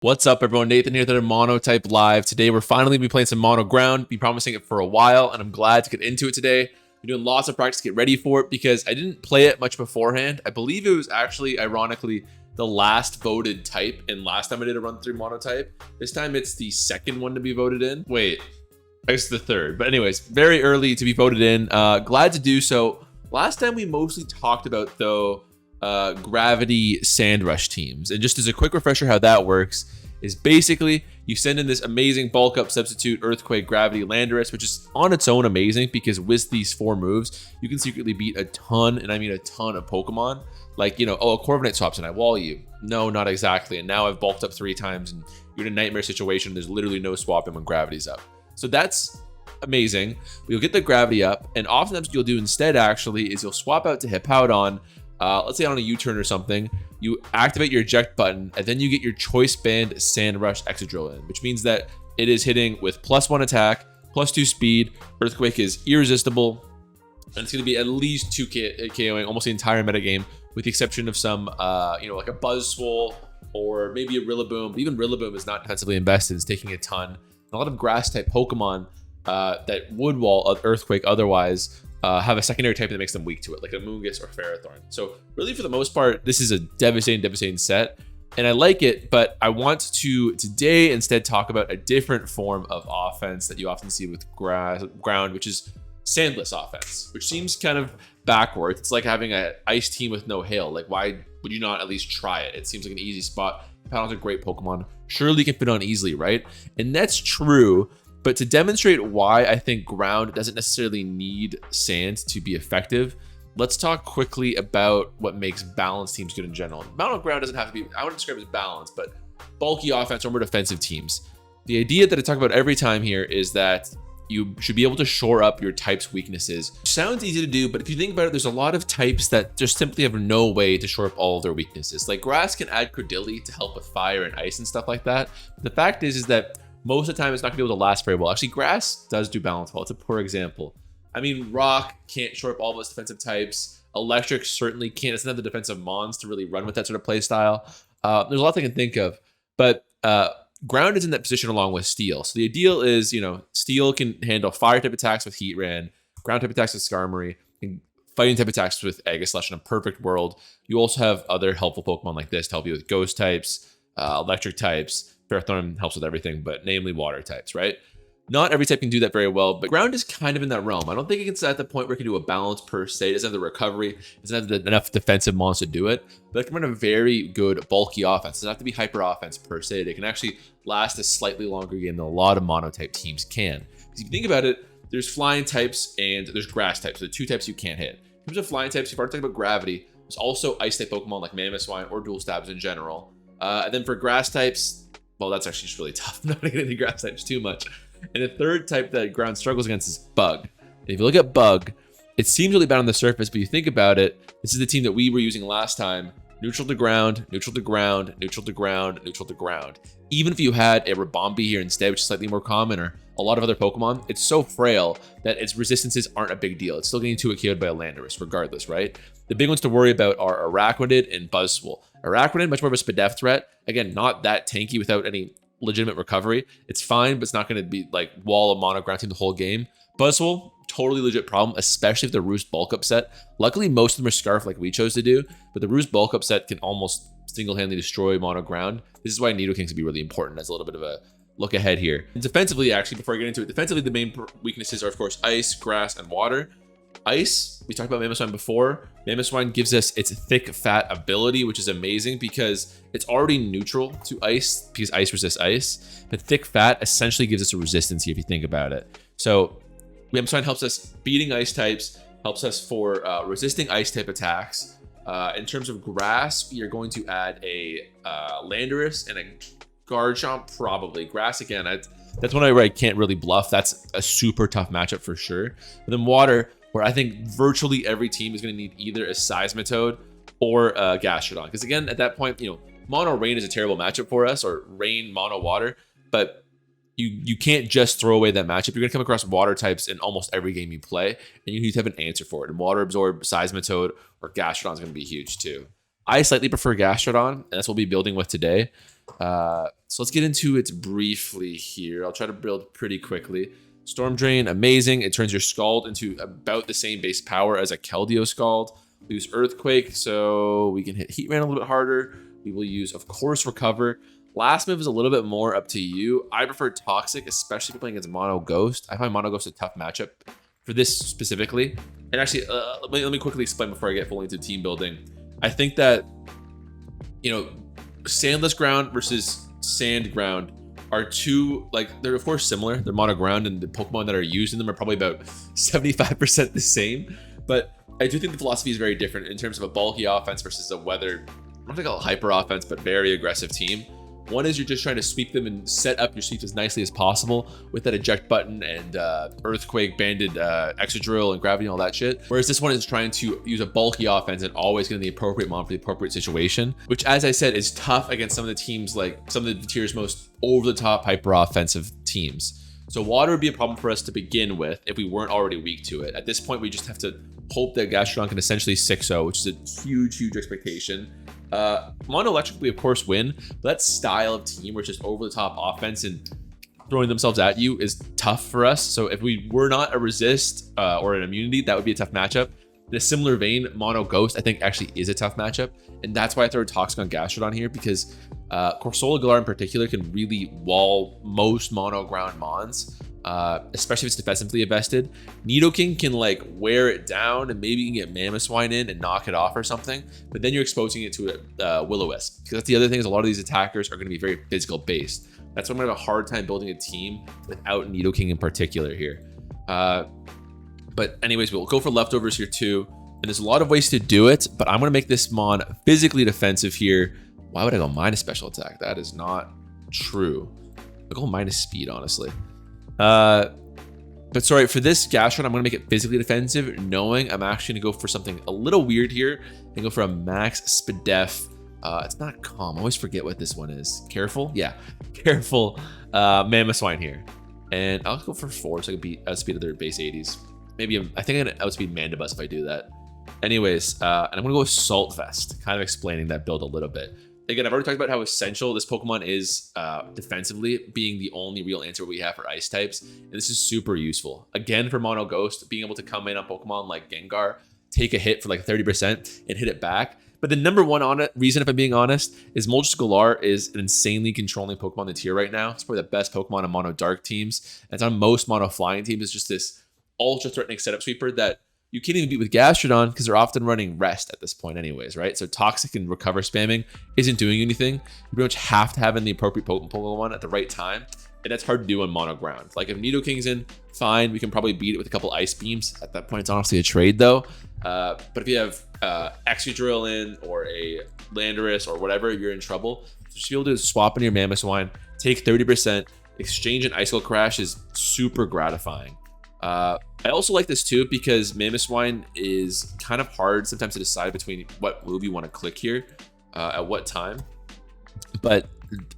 What's up, everyone? Nathan here, the Monotype Live. Today, we're finally be playing some Mono Ground. Been promising it for a while, and I'm glad to get into it today. I'm doing lots of practice to get ready for it because I didn't play it much beforehand. I believe it was actually, ironically, the last voted type, and last time I did a run through Monotype. This time, it's the second one to be voted in. Wait, I guess the third. But anyways, very early to be voted in. Glad to do so. Last time, we mostly talked about, though, gravity sand rush teams, and just as a quick refresher how that works is basically you send in this amazing bulk up substitute earthquake gravity landorus, which is on its own amazing because with these 4 moves you can secretly beat a ton, and I mean a ton, of Pokemon. Like, you know, oh, a Corviknight swaps and I wall you. No, not exactly. And now I've bulked up 3 times and you're in a nightmare situation. There's literally no swapping when gravity's up. So that's amazing. You'll get the gravity up, and oftentimes what you'll do instead actually is you'll swap out to Hippowdon. Let's say on a U-turn or something, you activate your eject button, and then you get your choice band Sand Rush Excadrill in, which means that it is hitting with +1 attack, +2 speed. Earthquake is irresistible, and it's going to be at least 2 KOing almost the entire metagame, with the exception of some, like a Buzzwole or maybe a Rillaboom. But even Rillaboom is not defensively invested; it's taking a ton. And a lot of Grass-type Pokemon that would wall Earthquake otherwise have a secondary type that makes them weak to it, like a Moongus or Ferrothorn. So really, for the most part, this is a devastating set, and I like it, but I want to today instead talk about a different form of offense that you often see with ground, which is sandless offense, which seems kind of backwards. It's like having an ice team with no hail. Like, why would you not at least try it? It seems like an easy spot. Hippowdon's a great Pokemon. Surely can fit on easily, right? And that's true. But to demonstrate why I think ground doesn't necessarily need sand to be effective, let's talk quickly about what makes balanced teams good in general. Mountain ground doesn't have to be, I wouldn't describe it as balanced, but bulky offense or more defensive teams. The idea that I talk about every time here is that you should be able to shore up your type's weaknesses. Sounds easy to do, but if you think about it, there's a lot of types that just simply have no way to shore up all of their weaknesses. Like grass can add Credilli to help with fire and ice and stuff like that. But the fact is that most of the time it's not gonna be able to last very well. Actually, grass does do balance well. It's a poor example. I mean, rock can't shore up all of its defensive types. Electric certainly can't. It doesn't have the defensive mons to really run with that sort of play style. There's a lot I can think of, but ground is in that position along with steel. So the ideal is, steel can handle fire type attacks with Heatran, ground type attacks with Skarmory, and fighting type attacks with Aegislash in a perfect world. You also have other helpful Pokemon like this to help you with ghost types, electric types. Ferrothorn helps with everything, but namely water types, right? Not every type can do that very well, but ground is kind of in that realm. I don't think it's at the point where it can do a balance per se. It doesn't have the recovery. It doesn't have enough defensive mons to do it, but it can run a very good bulky offense. It doesn't have to be hyper offense per se. They can actually last a slightly longer game than a lot of monotype teams can. Because if you think about it, there's flying types and there's grass types. So the 2 types you can't hit. In terms of flying types, you've already talked about gravity. There's also ice type Pokemon like Mamoswine or Dual Stabs in general. And then for grass types, well, that's actually just really tough. I'm not going to get into grass types too much. And the third type that ground struggles against is bug. And if you look at bug, it seems really bad on the surface, but you think about it, this is the team that we were using last time. Neutral to ground, neutral to ground, neutral to ground, neutral to ground. Even if you had a Rabombi here instead, which is slightly more common, or a lot of other Pokemon, it's so frail that its resistances aren't a big deal. It's still getting 2-KO'd by a Landorus regardless, right? The big ones to worry about are Araquanid and Buzzwole. Araquanid, much more of a Spadef threat. Again, not that tanky without any legitimate recovery. It's fine, but it's not going to be like wall of mono ground team the whole game. Buzzwole, totally legit problem, especially if the Roost bulk up set. Luckily, most of them are Scarf like we chose to do, but the Roost bulk up set can almost single-handedly destroy mono ground. This is why Nidoking can be really important as a little bit of a look ahead here. And defensively, actually, before I get into it, defensively, the main weaknesses are, of course, ice, grass, and water. Ice, we talked about Mamoswine before. Mamoswine gives us its thick, fat ability, which is amazing because it's already neutral to ice because ice resists ice. But thick fat essentially gives us a resistance here if you think about it. So Mamoswine helps us beating ice types, helps us for resisting ice type attacks. In terms of grass, you're going to add a Landorus and a Garchomp, probably. Grass, again, that's one I can't really bluff. That's a super tough matchup for sure. But then water, where I think virtually every team is going to need either a Seismitoad or a Gastrodon. Because again, at that point, Mono Rain is a terrible matchup for us, or Rain Mono Water, but you can't just throw away that matchup. You're going to come across water types in almost every game you play, and you need to have an answer for it. And Water Absorb, Seismitoad, or Gastrodon is going to be huge too. I slightly prefer Gastrodon, and that's what we'll be building with today. So let's get into it briefly here. I'll try to build pretty quickly. Storm Drain, amazing. It turns your Scald into about the same base power as a Keldeo Scald. We use Earthquake, so we can hit Heat Rain a little bit harder. We will use, of course, Recover. Last move is a little bit more up to you. I prefer Toxic, especially if you're playing against Mono Ghost. I find Mono Ghost a tough matchup for this specifically. And actually, let me quickly explain before I get fully into team building. I think that, you know, Sandless Ground versus Sand Ground are two, like, they're of course similar. They're Mono Ground, and the Pokemon that are used in them are probably about 75% the same. But I do think the philosophy is very different in terms of a bulky offense versus a weathered, I'm not gonna call it hyper offense, but very aggressive team. One is you're just trying to sweep them and set up your sweeps as nicely as possible with that eject button and earthquake, banded Excadrill and gravity and all that shit. Whereas this one is trying to use a bulky offense and always getting the appropriate mon for the appropriate situation, which, as I said, is tough against some of the teams, like some of the tier's most over-the-top hyper offensive teams. So water would be a problem for us to begin with if we weren't already weak to it. At this point, we just have to hope that Gastrodon can essentially 6-0, which is a huge expectation. Mono Electric, we of course win, but that style of team where it's just over the top offense and throwing themselves at you is tough for us. So if we were not a resist or an immunity, that would be a tough matchup. In a similar vein, Mono Ghost I think actually is a tough matchup, and that's why I throw Toxic on Gastrodon here, because Corsola Galar in particular can really wall most mono ground mons, especially if it's defensively invested. Nidoking can like wear it down, and maybe you can get Mamoswine in and knock it off or something, but then you're exposing it to a Will-O-Wisp, because that's the other thing, is a lot of these attackers are going to be very physical based. That's why I'm going to have a hard time building a team without Nidoking in particular here. But anyways, we'll go for leftovers here too, and there's a lot of ways to do it, but I'm going to make this mon physically defensive here. Why would I go minus special attack? That is not true. I'll go minus speed, honestly. But sorry, for this Gastrodon, I'm going to make it physically defensive, knowing I'm actually going to go for something a little weird here and go for a max Spadef. It's not calm. I always forget what this one is. Careful? Yeah, careful. Mamoswine here. And I'll go for 4 so I can beat outspeed of their base 80s. Maybe I think I'm going to outspeed Mandibus if I do that. Anyways, and I'm going to go with Salt Vest, kind of explaining that build a little bit. Again, I've already talked about how essential this Pokemon is defensively, being the only real answer we have for ice types. And this is super useful. Again, for Mono Ghost, being able to come in on Pokemon like Gengar, take a hit for like 30% and hit it back. But the number one reason, if I'm being honest, is Moltres Galar is an insanely controlling Pokemon in the tier right now. It's probably the best Pokemon on Mono Dark teams. And it's on most Mono Flying teams. It's just this ultra threatening setup sweeper that you can't even beat with Gastrodon because they're often running Rest at this point anyways, right? So Toxic and Recover spamming isn't doing anything. You pretty much have to have in the appropriate Pokemon at the right time, and that's hard to do on Mono Ground. Like if Nidoking's in, fine, we can probably beat it with a couple Ice Beams. At that point, it's honestly a trade though. But if you have Excadrill in or a Landorus or whatever, you're in trouble. So just be able to swap in your Mamoswine, take 30%, exchange an Icicle Crash is super gratifying. I also like this too because Mamoswine is kind of hard sometimes to decide between what move you want to click here at what time. But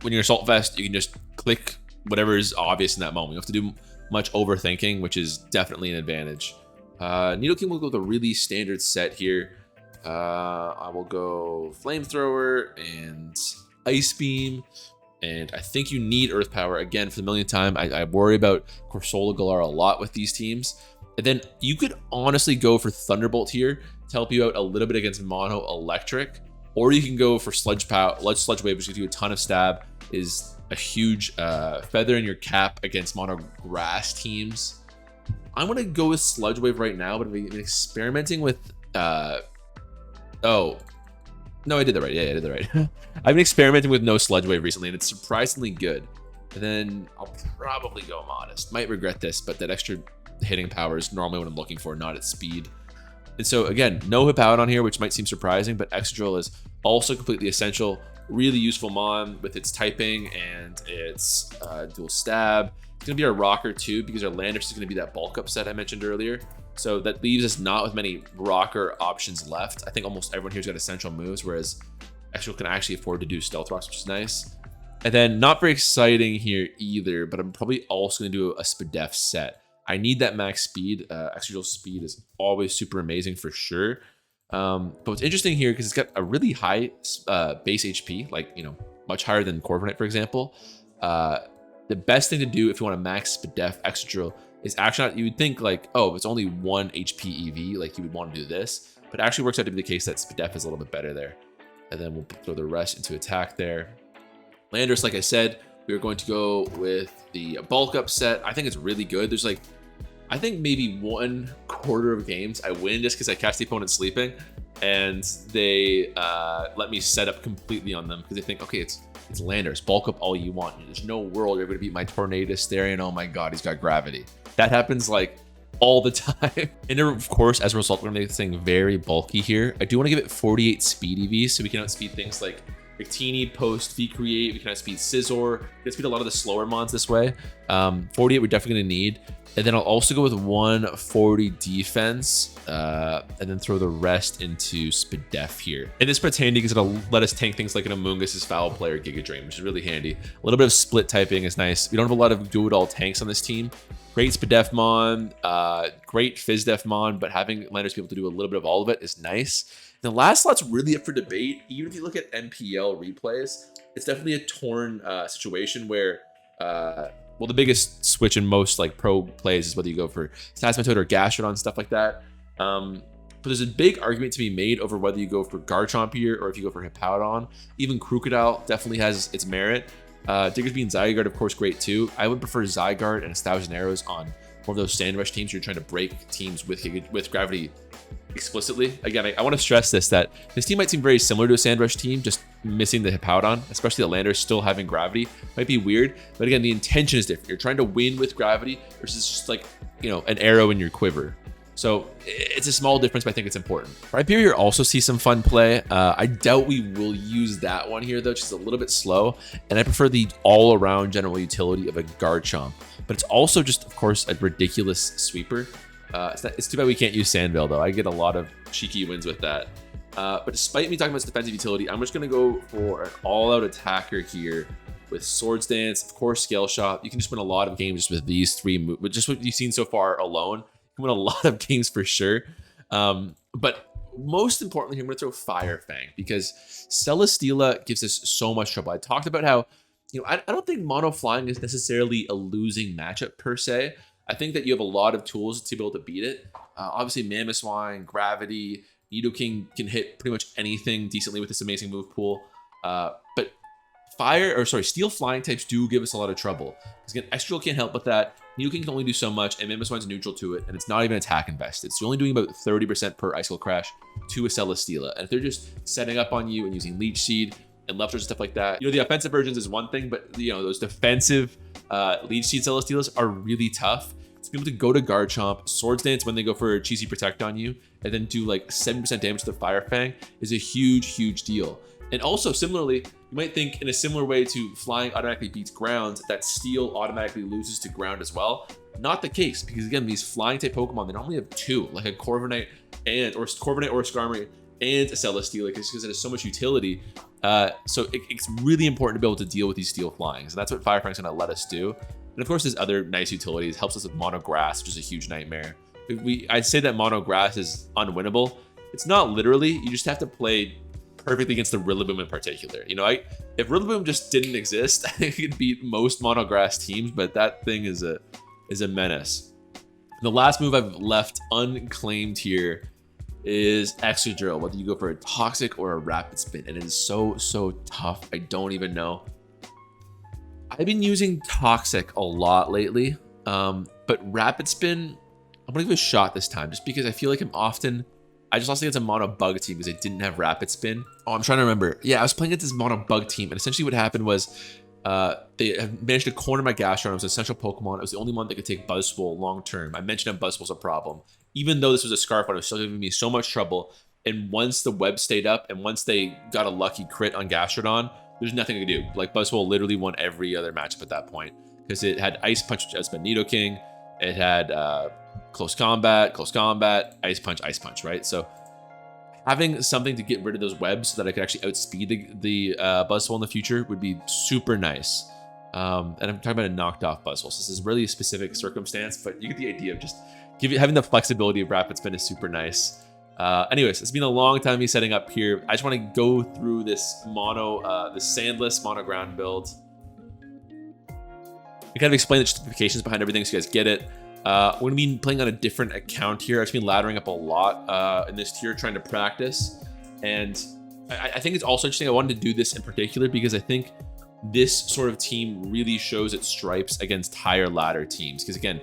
when you're Assault Vest, you can just click whatever is obvious in that moment. You don't have to do much overthinking, which is definitely an advantage. Nidoking will go with a really standard set here. I will go Flamethrower and Ice Beam. And I think you need Earth Power again for the millionth time. I worry about Corsola Galar a lot with these teams. And then you could honestly go for Thunderbolt here to help you out a little bit against Mono Electric. Or you can go for Sludge Wave, which gives you a ton of stab, is a huge feather in your cap against Mono Grass teams. I'm going to go with Sludge Wave right now, but I've been experimenting with... Oh, no, I did that right. Yeah, I did that right. I've been experimenting with no Sludge Wave recently, and it's surprisingly good. And then I'll probably go Modest. Might regret this, but that extra hitting power is normally what I'm looking for, not at speed. And so, again, no Hippowdon here, which might seem surprising, but Excadrill is also completely essential. Really useful mon with its typing and its dual stab. It's going to be our Rocker, too, because our Landorus is going to be that bulk up set I mentioned earlier. So that leaves us not with many rocker options left. I think almost everyone here's got essential moves, whereas Excadrill can actually afford to do Stealth Rocks, which is nice. And then not very exciting here either, but I'm probably also going to do a Spadef set. I need that max speed. Excadrill's speed is always super amazing for sure. But what's interesting here, because it's got a really high base HP, like, you know, much higher than Corviknight, for example. The best thing to do if you want to max Spadef extra drill is actually not, you would think like, oh, if it's only 1 HP EV, like you would want to do this, but it actually works out to be the case that Spadef is a little bit better there. And then we'll throw the rest into attack there. Landorus, like I said, we are going to go with the bulk up set. I think it's really good. There's like, I think maybe 1/4 of games I win just because I catch the opponent sleeping and they let me set up completely on them because they think, okay, it's Landorus, bulk up all you want. There's no world you're going to beat my Tornadus Therian. Oh my god, he's got gravity. That happens like all the time. And of course, as a result, we're going to make this thing very bulky here. I do want to give it 48 speed EVs so we can outspeed things like Victini, Post, V-Create. We can outspeed Scizor. We can outspeed a lot of the slower mons this way. 48 we're definitely going to need. And then I'll also go with 140 defense and then throw the rest into Spadef here. And this part's handy because it'll let us tank things like an Amoonguss' Foul Play or Giga Drain, which is really handy. A little bit of split typing is nice. We don't have a lot of do-it-all tanks on this team. Great Spadef mon, great Fizdef mon, but having Landorus be able to do a little bit of all of it is nice. The last slot's really up for debate. Even if you look at NPL replays, it's definitely a torn situation where well, the biggest switch in most like pro plays is whether you go for Stasmatoad or Gastrodon, stuff like that. But there's a big argument to be made over whether you go for Garchomp here or if you go for Hippowdon. Even Crocodile definitely has its merit. Diggersby and Zygarde, of course, great too. I would prefer Zygarde and 1,000 Arrows on more of those Sand Rush teams. You're trying to break teams with Gravity explicitly. Again, I want to stress this, that this team might seem very similar to a Sand Rush team, just missing the Hippowdon, especially the Landorus still having Gravity. Might be weird, but again, the intention is different. You're trying to win with Gravity versus just like, you know, an arrow in your quiver. So it's a small difference, but I think it's important. Rhyperior also see some fun play. I doubt we will use that one here though, just a little bit slow. And I prefer the all-around general utility of a Garchomp. But it's also just, of course, a ridiculous sweeper. It's too bad we can't use Sandvale though. I get a lot of cheeky wins with that. But despite me talking about its defensive utility, I'm just going to go for an all-out attacker here with Swords Dance, of course, Scale Shot. You can just win a lot of games just with these three moves, with just what you've seen so far alone. You can win a lot of games for sure. But most importantly, I'm going to throw Fire Fang because Celesteela gives us so much trouble. I talked about how, you know, I don't think Mono Flying is necessarily a losing matchup per se. I think that you have a lot of tools to be able to beat it. Obviously, Mamoswine, Gravity, Nidoking can hit pretty much anything decently with this amazing move pool. But Steel Flying types do give us a lot of trouble. Because again, Extra can't help with that. Nidoking can only do so much, and Mamoswine's neutral to it, and it's not even attack invested. So you're only doing about 30% per Icicle Crash to a Celesteela. And if they're just setting up on you and using Leech Seed and Lefters and stuff like that, you know, the offensive versions is one thing, but you know, those defensive Leech Seed Celesteelas are really tough. To be able to go to Garchomp, Swords Dance when they go for Cheesy Protect on you, and then do like 7% damage to the Fire Fang is a huge, huge deal. And also, similarly, you might think in a similar way to Flying automatically beats Ground, that Steel automatically loses to Ground as well. Not the case, because again, these Flying type Pokemon, they normally have two, like a Corviknight or a Skarmory and a Celesteela, because it has so much utility. So it's really important to be able to deal with these Steel Flyings, and that's what Fire Fang's going to let us do. And of course, there's other nice utilities. Helps us with Mono Grass, which is a huge nightmare. I'd say that Mono Grass is unwinnable. It's not literally. You just have to play perfectly against the Rillaboom in particular. You know, if Rillaboom just didn't exist, I think it could beat most Mono Grass teams, but that thing is a menace. The last move I've left unclaimed here is Excadrill, whether you go for a Toxic or a Rapid Spin. And it is so tough. I don't even know. I've been using Toxic a lot lately, but Rapid Spin, I'm gonna give it a shot this time, just because I feel like I just lost against a Mono Bug team because I didn't have Rapid Spin. Oh, I'm trying to remember. Yeah, I was playing against this Mono Bug team, and essentially what happened was they managed to corner my Gastrodon. It was an essential Pokemon. It was the only one that could take Buzzwole long term. I mentioned that Buzzwole's a problem. Even though this was a Scarf one, it was still giving me so much trouble. And once the web stayed up, and once they got a lucky crit on Gastrodon, there's nothing to do. Like, Buzzwole literally won every other matchup at that point because it had Ice Punch, which has been Nidoking. It had Close Combat, Ice Punch, right? So having something to get rid of those webs so that I could actually outspeed the Buzzwole in the future would be super nice. And I'm talking about a knocked off Buzzwole. So this is really a specific circumstance, but you get the idea of just having the flexibility of Rapid Spin is super nice. Anyways, it's been a long time me setting up here. I just want to go through this the sandless mono ground build. I kind of explain the justifications behind everything so you guys get it. We're going to be playing on a different account here. I've just been laddering up a lot in this tier, trying to practice. And I think it's also interesting. I wanted to do this in particular because I think this sort of team really shows its stripes against higher ladder teams. Because again,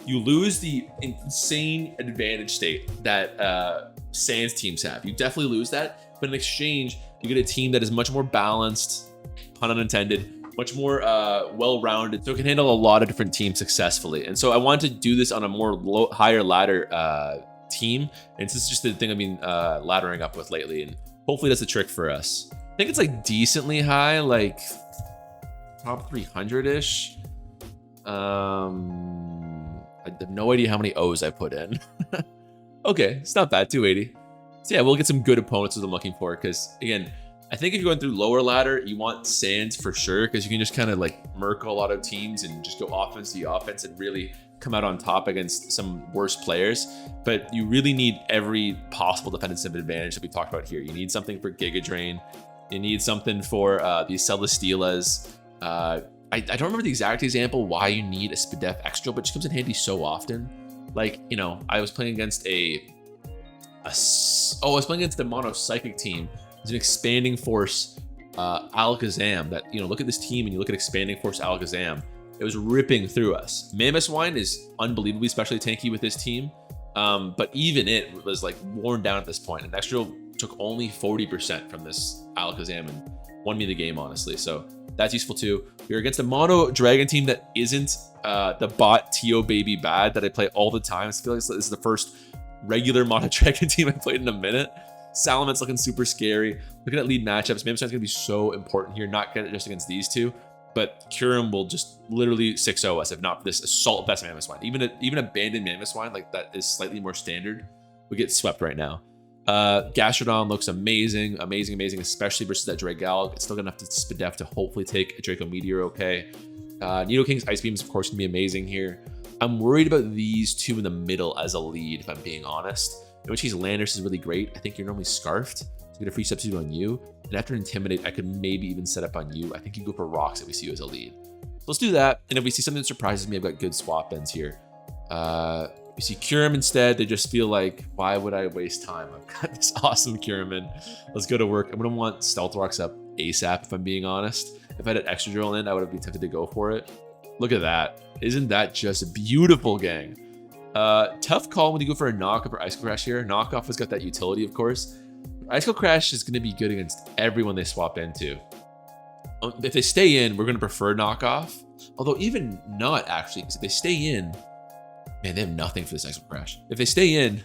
you lose the insane advantage state that Sans teams have. You definitely lose that. But in exchange, you get a team that is much more balanced, pun unintended, much more well-rounded, so it can handle a lot of different teams successfully. And so I wanted to do this on a more higher ladder team, and this is just the thing I've been laddering up with lately, and hopefully that's the trick for us. I think it's like decently high, like top 300-ish. I have no idea how many O's I put in. Okay, it's not bad, 280. So yeah, we'll get some good opponents that I'm looking for, because again, I think if you're going through lower ladder, you want Sans for sure, because you can just kind of like murk a lot of teams and just go offense to offense and really come out on top against some worse players. But you really need every possible defensive advantage that we talked about here. You need something for Giga Drain. You need something for the Celesteelas. I don't remember the exact example why you need a Spadef Extra, but it just comes in handy so often. Like, you know, I was playing against I was playing against the Mono Psychic team. It's an Expanding Force Alakazam that, you know, look at this team and you look at Expanding Force Alakazam. It was ripping through us. Mamoswine is unbelievably specially tanky with this team, but even it was like worn down at this point. And Extro took only 40% from this Alakazam and won me the game, honestly. So that's useful too. We're against a Mono Dragon team that isn't the bot Tio Baby Bad that I play all the time. I feel like this is the first regular Mono Dragon team I played in a minute. Salaman's looking super scary. Looking at lead matchups, Mamoswine's gonna be so important here, not just against these two, but Kyurem will just literally 6-0 us if not for this Assault Vest Mamoswine. Even abandoned Mamoswine, like that is slightly more standard, we get swept right now. Gastrodon looks amazing, especially versus that Dragalg. It's still good enough to Spadef to hopefully take a Draco Meteor okay. Nidoking's Ice Beam is of course gonna be amazing here. I'm worried about these two in the middle as a lead, if I'm being honest. In which case, Landorus is really great. I think you're normally Scarfed, so get a free substitute on you. And after Intimidate, I could maybe even set up on you. I think you go for Rocks if we see you as a lead. So let's do that. And if we see something that surprises me, I've got good swap ends here. We see Kyurem instead. They just feel like, why would I waste time? I've got this awesome Kyurem. Let's go to work. I'm going to want Stealth Rocks up ASAP, if I'm being honest. If I had an extra drill in, I would have been tempted to go for it. Look at that. Isn't that just beautiful, gang? Tough call when you go for a knockoff or Icicle Crash here. Knockoff has got that utility, of course. Icicle Crash is going to be good against everyone they swap into. If they stay in, we're going to prefer knockoff. Although even not actually, because if they stay in, man, they have nothing for this Icicle Crash. If they stay in,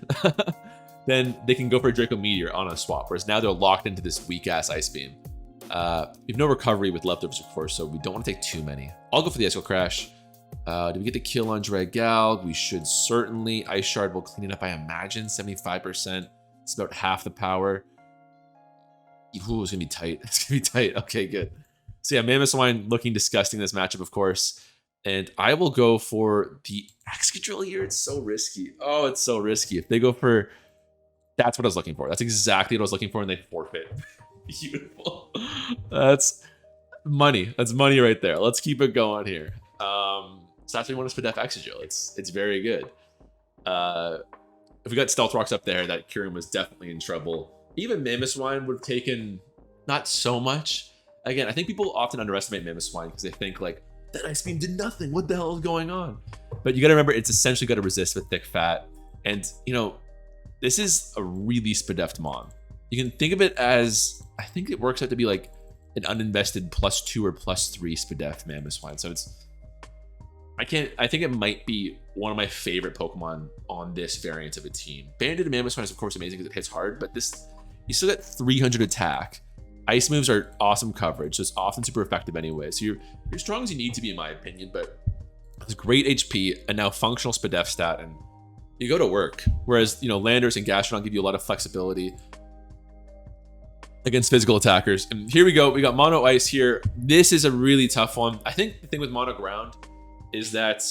then they can go for a Draco Meteor on a swap. Whereas now they're locked into this weak-ass Ice Beam. We have no recovery with leftovers, of course, so we don't want to take too many. I'll go for the Icicle Crash. Do we get the kill on Dragalg? We should certainly. Ice Shard will clean it up, I imagine. 75%. It's about half the power. Ooh, it's going to be tight. It's going to be tight. Okay, good. So yeah, Mamoswine looking disgusting in this matchup, of course. And I will go for the Excadrill here. It's so risky. Oh, it's so risky. If they go for... That's what I was looking for. That's exactly what I was looking for, and they forfeit. Beautiful. That's money. That's money right there. Let's keep it going here. So that's what we want to Spadef Excadrill. It's very good. If we got Stealth Rocks up there, that Kyurem was definitely in trouble. Even Mamoswine would have taken not so much. Again, I think people often underestimate Mamoswine because they think like, that Ice Beam did nothing. What the hell is going on? But you got to remember, it's essentially got to resist with Thick Fat. And, you know, this is a really Spadefed Mon. You can think of it as, I think it works out to be like an uninvested +2 or +3 Spadef Mamoswine. So it's, I think it might be one of my favorite Pokemon on this variant of a team. Banded Mamoswine is of course amazing because it hits hard, but this, you still get 300 attack. Ice moves are awesome coverage, so it's often super effective anyway. So you're as strong as you need to be, in my opinion, but it's great HP and now functional Spadef stat, and you go to work. Whereas, you know, Landorus and Gastrodon give you a lot of flexibility against physical attackers. And here we go. We got Mono Ice here. This is a really tough one. I think the thing with Mono Ground is that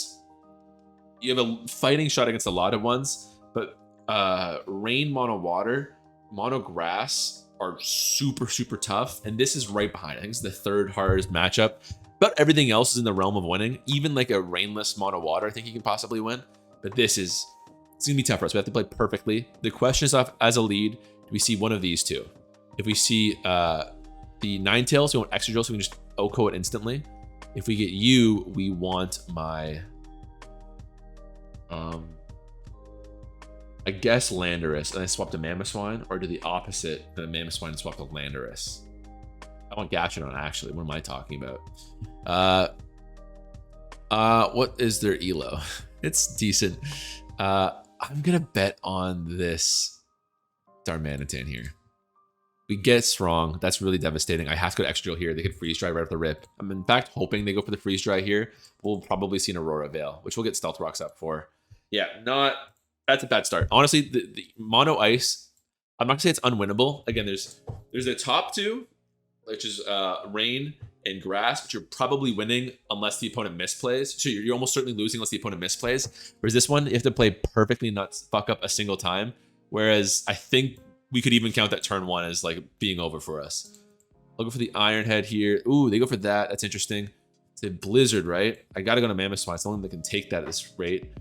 you have a fighting shot against a lot of ones, but Rain Mono Water, Mono Grass are super tough, and this is right behind. I think it's the third hardest matchup. But everything else is in the realm of winning. Even like a Rainless Mono Water, I think you can possibly win. But it's gonna be tough for us. We have to play perfectly. The question is, as a lead, do we see one of these two? If we see the Ninetales, we want extra drill, so we can just OHKO it instantly. If we get you, we want my I guess Landorus, and I swap to Mamoswine, or do the opposite, the Mamoswine and swap to Landorus. I want Gastrodon, actually. What am I talking about? What is their elo? It's decent. I'm gonna bet on this Darmanitan here. We get strong. That's really devastating. I have to go to extra drill here. They could freeze dry right off the rip. I'm in fact hoping they go for the freeze dry here. We'll probably see an Aurora Veil, which we'll get Stealth Rocks up for. Yeah, that's a bad start. Honestly, the mono ice, I'm not gonna say it's unwinnable. Again, there's the top two, which is Rain and Grass, which you're probably winning unless the opponent misplays. So you're almost certainly losing unless the opponent misplays. Whereas this one, you have to play perfectly, not fuck up a single time. Whereas I think we could even count that turn one as like being over for us. I'll go for the Iron Head here. Ooh, they go for that. That's interesting. It's a Blizzard, right? I gotta go to Mamoswine. It's the only one that can take that at this rate.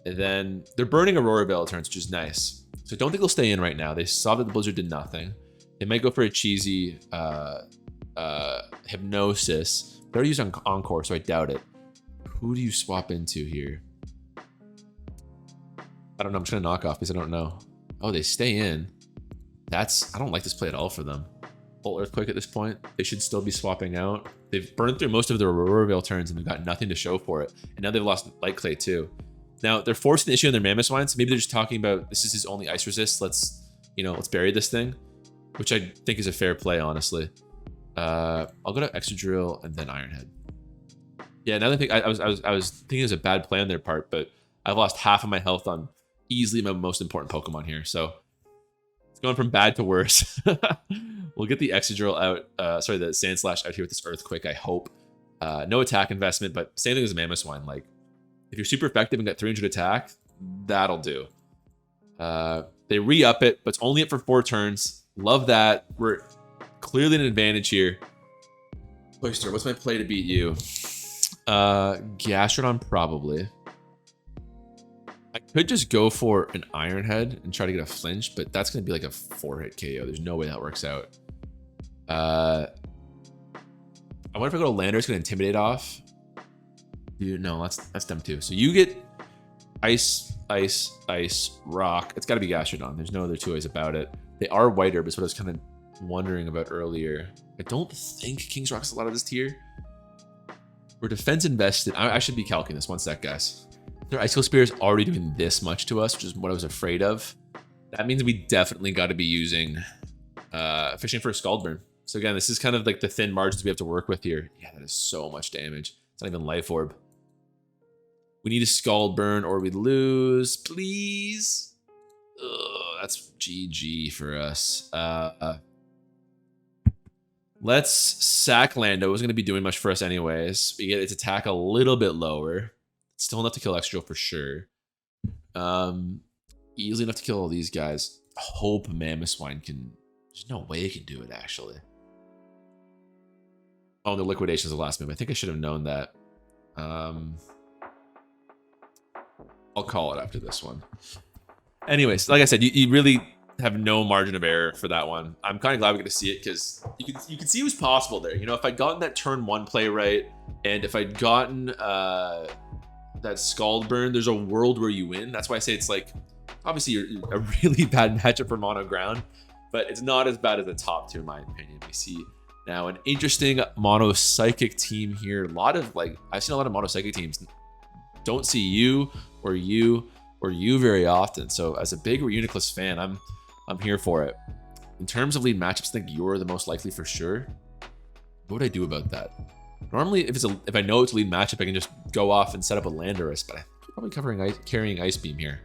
And then they're burning Aurora Veil turns, which is nice. So I don't think they'll stay in right now. They saw that the Blizzard did nothing. They might go for a cheesy Hypnosis. They already used on Encore, so I doubt it. Who do you swap into here? I don't know. I'm just gonna knock off because I don't know. Oh, they stay in. I don't like this play at all for them. Full Earthquake at this point. They should still be swapping out. They've burned through most of their Aurora Veil turns and they've got nothing to show for it. And now they've lost Light Clay too. Now they're forcing the issue on their Mamoswine, so maybe they're just talking about this is his only ice resist. Let's bury this thing, which I think is a fair play, honestly. I'll go to Extra Drill and then Iron Head. Yeah, another thing I was thinking it was a bad play on their part, but I've lost half of my health on easily my most important Pokemon here, so it's going from bad to worse. We'll get the Extra Drill out. Sorry, the Sand Slash out here with this Earthquake. I hope. No attack investment, but same thing as Mamoswine. Like, if you're super effective and got 300 attack, that'll do. They re-up it, but it's only up for 4 turns. Love that. We're clearly an advantage here. Oyster, what's my play to beat you? Gastrodon, probably. I could just go for an Iron Head and try to get a flinch, but that's going to be like a 4-hit KO. There's no way that works out. I wonder if I go to Lander, it's going to Intimidate off. Dude, no, that's dumb too. So you get Ice, Rock. It's got to be Gastrodon. There's no other two ways about it. They are whiter, but it's what I was kind of wondering about earlier. I don't think King's Rock's a lot of this tier. We're defense invested. I should be calculating this. One sec, guys. Their Icicle Spear is already doing this much to us, which is what I was afraid of. That means we definitely got to be using fishing for a Scald Burn. So again, this is kind of like the thin margins we have to work with here. Yeah, that is so much damage. It's not even Life Orb. We need a Scald Burn or we lose, please. Ugh, that's GG for us. Let's sack Lando. It wasn't going to be doing much for us anyways. We get its attack a little bit lower. Still enough to kill Extra for sure. Easily enough to kill all these guys. Hope Mamoswine can... There's no way it can do it, actually. Oh, the Liquidation is the last move. I think I should have known that. I'll call it after this one. Anyways, like I said, you really have no margin of error for that one. I'm kind of glad we get to see it because you can see it was possible there. You know, if I'd gotten that turn 1 play right, and if I'd gotten that Scald Burn, there's a world where you win. That's why I say it's like, obviously you're a really bad matchup for Mono Ground, but it's not as bad as the top 2 in my opinion. We see now an interesting Mono Psychic team here. A lot of I've seen a lot of Mono Psychic teams. Don't see you or you or you very often. So as a big Reuniclus fan, I'm here for it. In terms of lead matchups, I think you're the most likely for sure. What would I do about that? Normally, if I know it's a lead matchup, I can just go off and set up a Landorus, but I'm probably carrying Ice Beam here.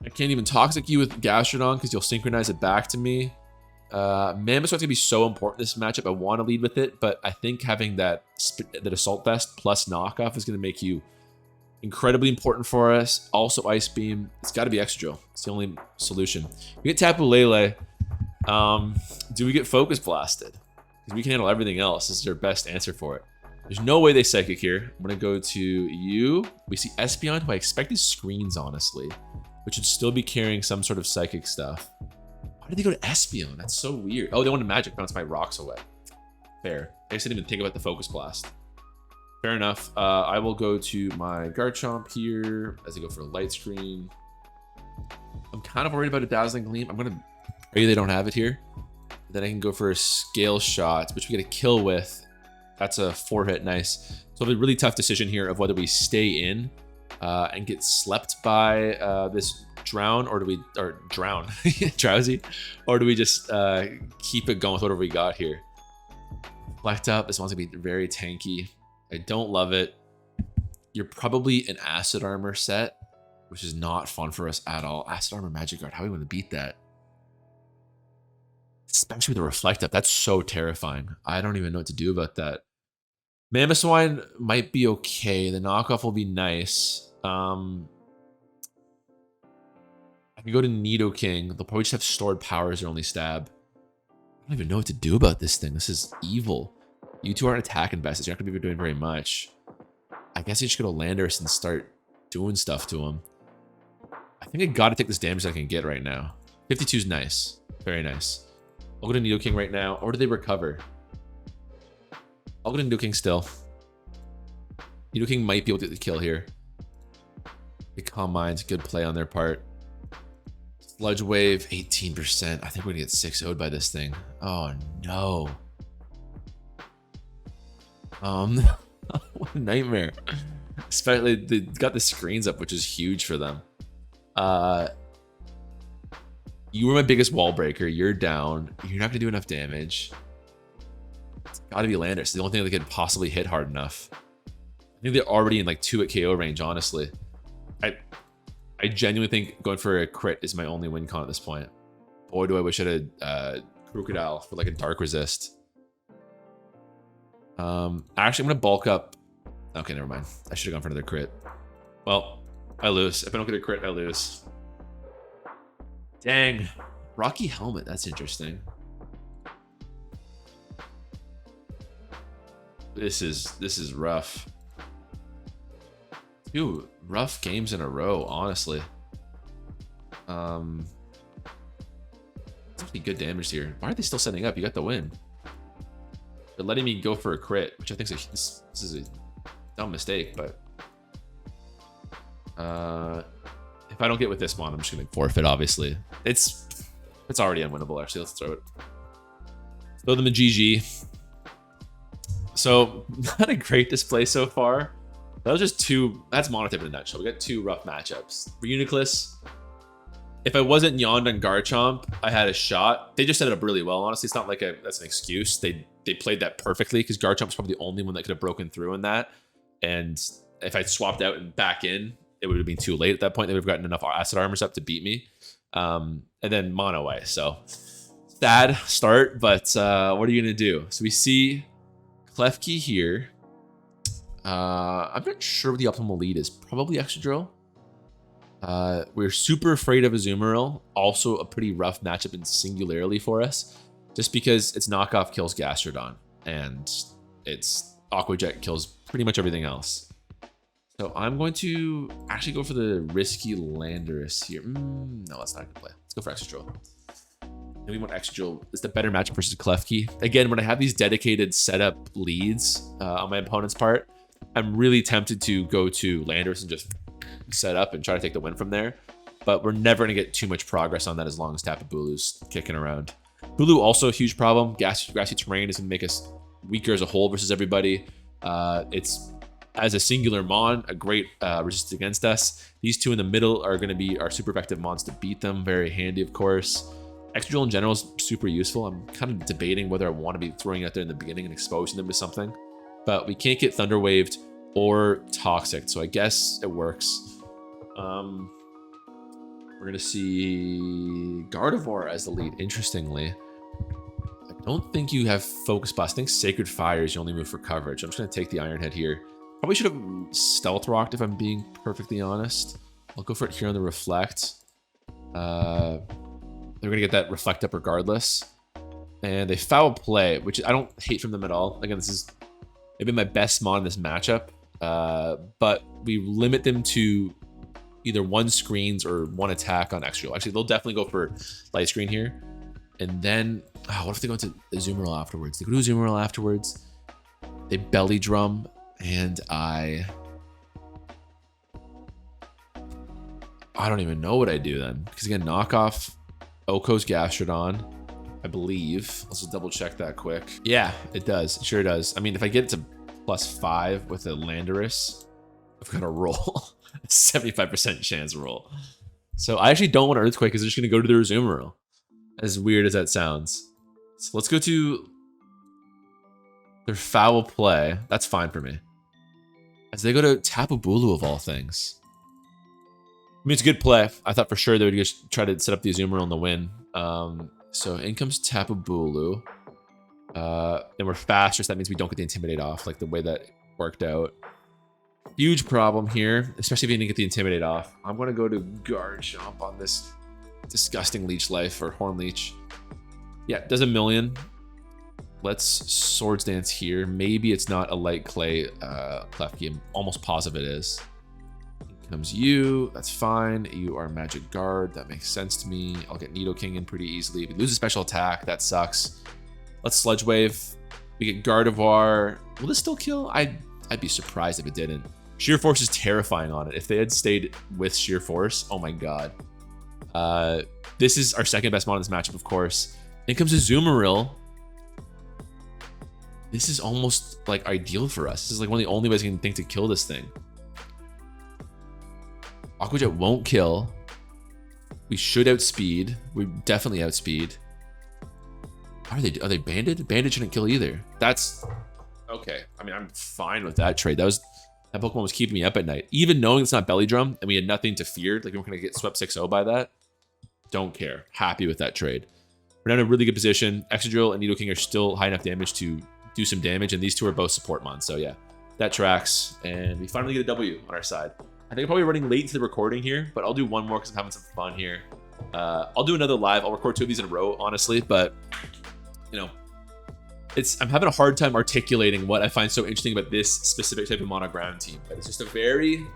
I can't even Toxic you with Gastrodon because you'll synchronize it back to me. Mamoswine's going to be so important this matchup. I want to lead with it, but I think having that Assault Vest plus knockoff is going to make you Incredibly important for us. Also Ice Beam. It's got to be Extra Drill. It's the only solution. We get Tapu Lele. Do we get Focus Blasted? Because we can handle everything else. This is our best answer for it. There's no way they Psychic here. I'm going to go to you. We see Espeon, who I expect is Screens, honestly. Which should still be carrying some sort of Psychic stuff. Why did they go to Espeon? That's so weird. Oh, they wanted Magic. Bounce my rocks away. Fair. I guess I didn't even think about the Focus Blast. Fair enough. I will go to my Garchomp here as I go for a Light Screen. I'm kind of worried about a Dazzling Gleam. I'm going to pray they don't have it here. Then I can go for a Scale Shot, which we get a kill with. That's a 4-hit. Nice. So it'll be a really tough decision here of whether we stay in and get slept by this Drown, or do we drown Drowsy, or do we just keep it going with whatever we got here? Reflect Up. This one's gonna be very tanky. I don't love it. You're probably an Acid Armor set, which is not fun for us at all. Acid Armor Magic Guard. How are we going to beat that? Especially with the Reflect Up. That's so terrifying. I don't even know what to do about that. Mamoswine might be okay. The knockoff will be nice. I can go to Nidoking. They'll probably just have stored power as their only stab. I don't even know what to do about this thing. This is evil. You two aren't attacking best. You're not going to be doing very much. I guess I just go to Landorus and start doing stuff to him. I think I got to take this damage I can get right now. 52 is nice. Very nice. I'll go to Nidoking right now. Or do they recover? I'll go to Nidoking still. Nidoking might be able to get the kill here. The Calm Mind's good play on their part. Sludge Wave, 18%. I think we're going to get 6-0'd by this thing. Oh, no. What a nightmare. Especially, they got the screens up, which is huge for them. You were my biggest wall breaker. You're down. You're not going to do enough damage. It's got to be Landorus. It's the only thing that could possibly hit hard enough. I think they're already in like 2 at KO range, honestly. I genuinely think going for a crit is my only win con at this point. Boy, do I wish I had Crocodile for like a Dark Resist. Actually, I'm going to bulk up. Okay, never mind. I should have gone for another crit. Well, I lose. If I don't get a crit, I lose. Dang. Rocky Helmet. That's interesting. This is rough. 2 rough games in a row, honestly. It's actually good damage here. Why are they still setting up? You got the win. They're letting me go for a crit, which I think this is a dumb mistake, but if I don't get with this one, I'm just gonna forfeit, obviously. It's already unwinnable, actually. Let's throw it. Throw them a GG. So, not a great display so far. That was just 2. That's monotype in a nutshell. We got 2 rough matchups. For Uniclus, if I wasn't yawned on Garchomp, I had a shot. They just set it up really well. Honestly, it's not like that's an excuse. They played that perfectly because Garchomp's probably the only one that could have broken through in that. And if I swapped out and back in, it would have been too late at that point. They would have gotten enough Acid Armors up to beat me. And then Mono Ice. So, sad start, but what are you going to do? So we see Klefki here. I'm not sure what the optimal lead is. Probably Extra Drill. We're super afraid of Azumarill. Also a pretty rough matchup in Singularly for us. Just because its knockoff kills Gastrodon. And its Aqua Jet kills pretty much everything else. So I'm going to actually go for the risky Landorus here. No, that's not a good play. Let's go for Extra Drill. And we want Extra Drill. It's the better matchup versus Klefki. Again, when I have these dedicated setup leads on my opponent's part, I'm really tempted to go to Landorus and just set up and try to take the win from there. But we're never going to get too much progress on that as long as Tapu Bulu's kicking around. Bulu also a huge problem. Grassy terrain is going to make us weaker as a whole versus everybody. It's, as a singular Mon, a great resist against us. These 2 in the middle are going to be our super effective Mons to beat them. Very handy, of course. Extra Drill in general is super useful. I'm kind of debating whether I want to be throwing it out there in the beginning and exposing them to something. But we can't get Thunder Waved or Toxic, so I guess it works. We're going to see Gardevoir as the lead, interestingly. I don't think you have Focus Blast. I think Sacred Fire is your only move for coverage. I'm just going to take the Iron Head here. Probably should have stealth rocked if I'm being perfectly honest. I'll go for it here on the reflect. They're gonna get that reflect up regardless. And they foul play, which I don't hate from them at all. Again, this is maybe my best mod in this matchup. But we limit them to either 1 screens or 1 attack on extra. Actually, they'll definitely go for light screen here. And then, what if they go into Azumarill afterwards? They go to Azumarill afterwards. They belly drum, and I don't even know what I do then. Because again, knock off Oko's Gastrodon, I believe. Let's just double check that quick. Yeah, it does. It sure does. I mean, if I get it to +5 with a Landorus, I've got a roll. 75% chance roll. So I actually don't want Earthquake because they're just going to go to their Azumarill. As weird as that sounds. So let's go to their foul play. That's fine for me. As they go to Tapu Bulu of all things. I mean, it's a good play. I thought for sure they would just try to set up the Azumarill in the win. So in comes Tapu Bulu. Then we're faster, so that means we don't get the Intimidate off, like the way that worked out. Huge problem here, especially if you didn't get the Intimidate off. I'm going to go to Guard Chomp on this disgusting Leech Life or Horn Leech. Yeah, does a million. Let's Swords Dance here. Maybe it's not a Light Clay Klefki. I'm almost positive it is. Here comes you. That's fine. You are Magic Guard. That makes sense to me. I'll get Nidoking in pretty easily. If we lose a special attack, that sucks. Let's Sludge Wave. We get Gardevoir. Will this still kill? I'd be surprised if it didn't. Sheer Force is terrifying on it. If they had stayed with Sheer Force, oh my god. This is our second best mod in this matchup, of course. Then comes Azumarill. This is almost like ideal for us. This is like one of the only ways I can think to kill this thing. Aqua Jet won't kill. We should outspeed. We definitely outspeed. Are they banded? Banded shouldn't kill either. That's okay. I mean, I'm fine with that trade. That Pokemon was keeping me up at night. Even knowing it's not Belly Drum and we had nothing to fear, like we weren't gonna get swept 6-0 by that. Don't care. Happy with that trade. We're now in a really good position. Excadrill and Nidoking are still high enough damage to do some damage, and these two are both support mons. So yeah, that tracks. And we finally get a W on our side. I think I'm probably running late to the recording here, but I'll do one more because I'm having some fun here. I'll do another live. I'll record 2 of these in a row, honestly, but you know, I'm having a hard time articulating what I find so interesting about this specific type of mono ground team. But it's just a very,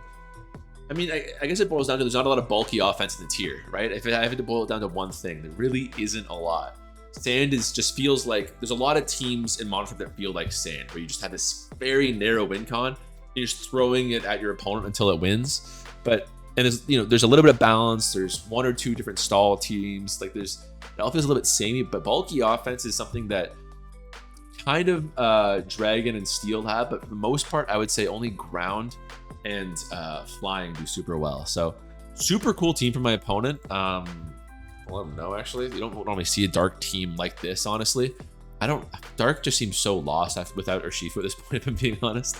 I mean, I guess it boils down to there's not a lot of bulky offense in the tier, right? If I have to boil it down to one thing, there really isn't a lot. Sand just feels like there's a lot of teams in Monotype that feel like Sand, where you just have this very narrow win con, and you're just throwing it at your opponent until it wins. But there's a little bit of balance. There's 1 or 2 different stall teams. Like it all feels a little bit samey, but bulky offense is something that kind of Dragon and Steel have, but for the most part, I would say only Ground and Flying do super well. So super cool team from my opponent. Well, no, actually, you don't normally see a Dark team like this, honestly. Dark just seems so lost without Urshifu at this point, if I'm being honest.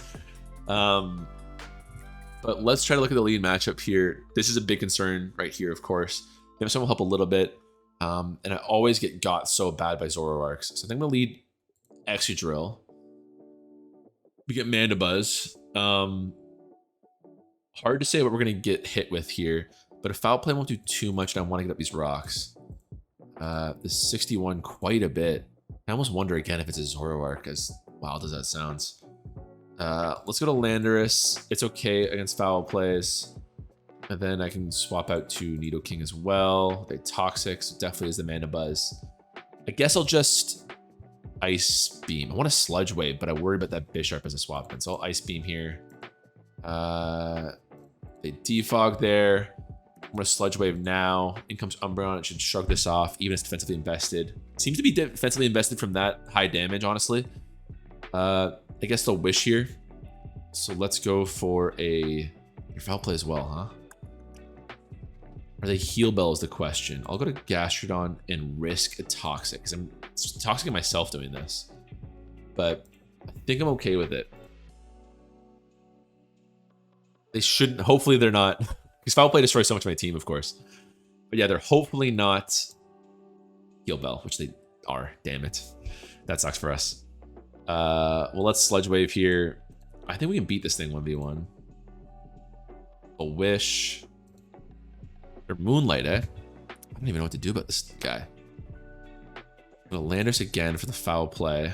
But let's try to look at the lead matchup here. This is a big concern right here, of course. Maybe someone will help a little bit. And I always get got so bad by Zoroarks. So I think I'm going to lead Excadrill. We get Mandibuzz. Hard to say what we're going to get hit with here. But a foul play won't do too much, and I want to get up these rocks. This 61 quite a bit. I almost wonder again if it's a Zoroark, as wild as that sounds. Let's go to Landorus. It's okay against foul plays. And then I can swap out to Nidoking as well. They're toxic, so definitely is the Mandibuzz. I guess I'll just Ice Beam. I want a Sludge Wave, but I worry about that Bisharp as a swap in, so I'll Ice Beam here. They defog there. I'm going to Sludge Wave now. In comes Umbreon. It should shrug this off, even if it's defensively invested. Seems to be defensively invested from that high damage, honestly. I guess they'll Wish here. So let's go for a foul play as well, huh? Or they Heal Bell is the question. I'll go to Gastrodon and risk a Toxic, because I'm toxicing myself doing this. But I think I'm okay with it. They shouldn't. Hopefully they're not. Because foul play destroys so much of my team, of course. But yeah, they're hopefully not Heal Bell, which they are. Damn it. That sucks for us. Well, let's Sludge Wave here. I think we can beat this thing 1v1. A wish. Or moonlight, eh? I don't even know what to do about this guy. I'm gonna Landers again for the foul play.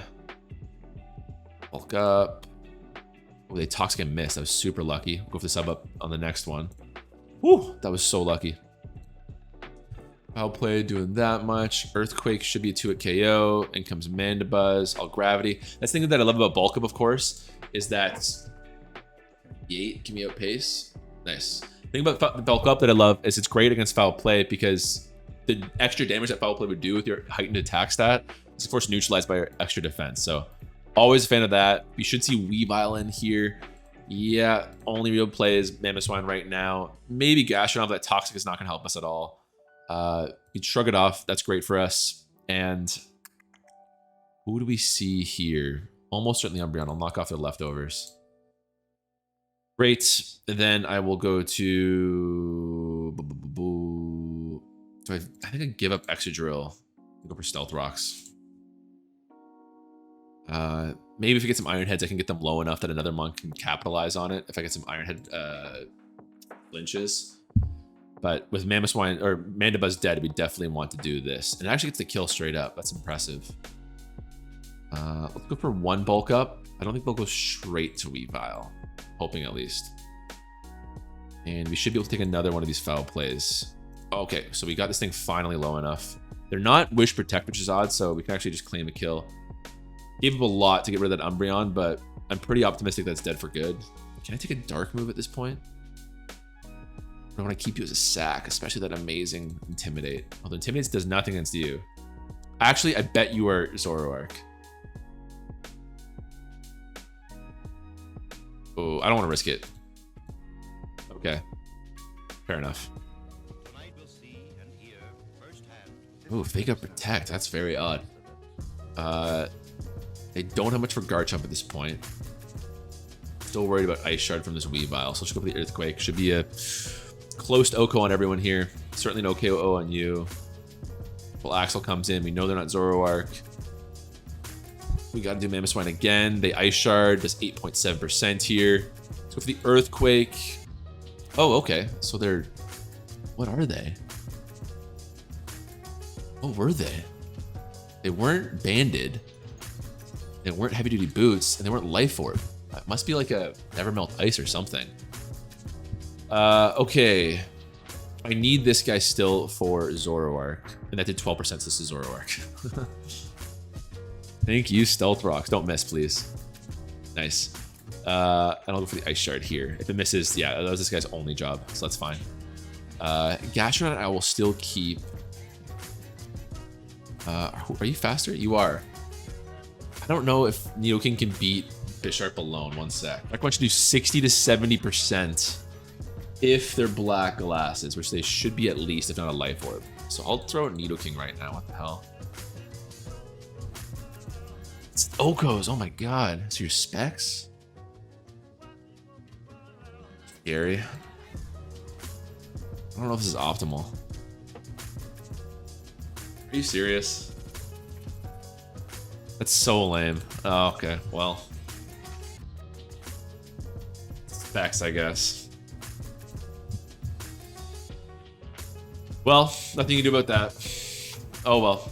Bulk up. Oh, they toxic and miss. That was super lucky. Go for the sub up on the next one. Whew, that was so lucky. Foul play doing that much. Earthquake should be a 2-hit KO. In comes Mandibuzz. All gravity. That's the thing that I love about bulk up, of course, is that the 8 can be outpace. Nice. The thing about bulk up that I love is it's great against foul play because the extra damage that foul play would do with your heightened attack stat is of course neutralized by your extra defense. So always a fan of that. You should see Weavile in here. Yeah, only real play is Mamoswine right now. Maybe Gastronov. That toxic is not going to help us at all. You'd shrug it off. That's great for us. And who do we see here? Almost certainly Umbreon. I'll knock off their leftovers. Great. And then I will go to... I think I give up Excadrill. Go for Stealth Rocks. Maybe if we get some Iron Heads, I can get them low enough that another monk can capitalize on it. If I get some Iron Head flinches. But with Mamoswine or Mandibuzz dead, we definitely want to do this. And it actually gets the kill straight up. That's impressive. Let's go for one bulk up. I don't think they'll go straight to Weavile. Hoping at least. And we should be able to take another one of these foul plays. Okay, so we got this thing finally low enough. They're not Wish Protect, which is odd, so we can actually just claim a kill. Gave up a lot to get rid of that Umbreon, but I'm pretty optimistic that's dead for good. Can I take a dark move at this point? I want to keep you as a sack, especially that amazing Intimidate. Although Intimidate does nothing against you. Actually, I bet you are Zoroark. Oh, I don't want to risk it. Okay. Fair enough. Oh, Fake Out Protect. That's very odd. They don't have much for Garchomp at this point. Still worried about Ice Shard from this Weavile, so let's go for the Earthquake. Should be a close to OHKO on everyone here. Certainly an OKO on you. Well, Axel comes in. We know they're not Zoroark. We got to do Mamoswine again. They Ice Shard, does 8.7% here. Let's go for the Earthquake. Oh, okay. So they're... What are they? What were they? They weren't Banded. They weren't Heavy Duty Boots. And they weren't Life Orb. It must be like a Nevermelt Ice or something. Okay. I need this guy still for Zoroark. And that did 12%, so this is Zoroark. Thank you, Stealth Rocks. Don't miss, please. Nice. And I'll go for the Ice Shard here. If it misses, yeah, that was this guy's only job, so that's fine. Gastronov, I will still keep. Are you faster? You are. I don't know if Nidoking can beat Bisharp alone. One sec. I want you to do 60 to 70% if they're black glasses, which they should be at least, if not a Life Orb. So I'll throw out Nidoking right now. What the hell? It's OHKOs. Oh my god. So your specs? Scary. I don't know if this is optimal. Are you serious? That's so lame. Oh, okay. Well. Specs, I guess. Well, nothing you can do about that. Oh well.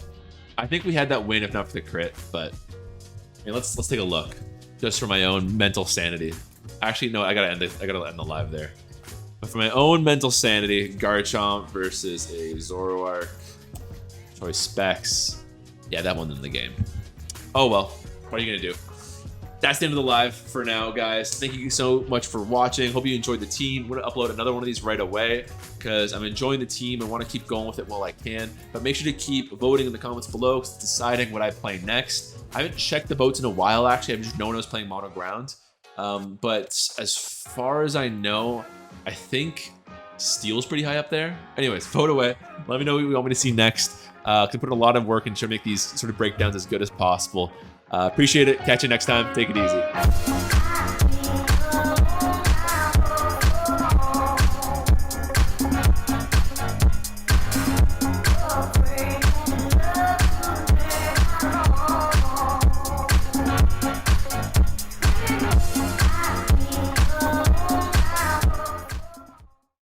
I think we had that win if not for the crit, but I mean, let's take a look. Just for my own mental sanity. Actually, no, I gotta end it. I gotta end the live there. But for my own mental sanity, Garchomp versus a Zoroark. Choice specs. Yeah, that one's in the game. Oh well. What are you gonna do? That's the end of the live for now, guys. Thank you so much for watching. Hope you enjoyed the team. I'm going to upload another one of these right away because I'm enjoying the team and want to keep going with it while I can. But make sure to keep voting in the comments below because it's deciding what I play next. I haven't checked the votes in a while, actually. I've just known I was playing Mono Ground. But as far as I know, I think Steel's pretty high up there. Anyways, vote away. Let me know what you want me to see next. I can put a lot of work and try to make these sort of breakdowns as good as possible. Appreciate it. Catch you next time. Take it easy.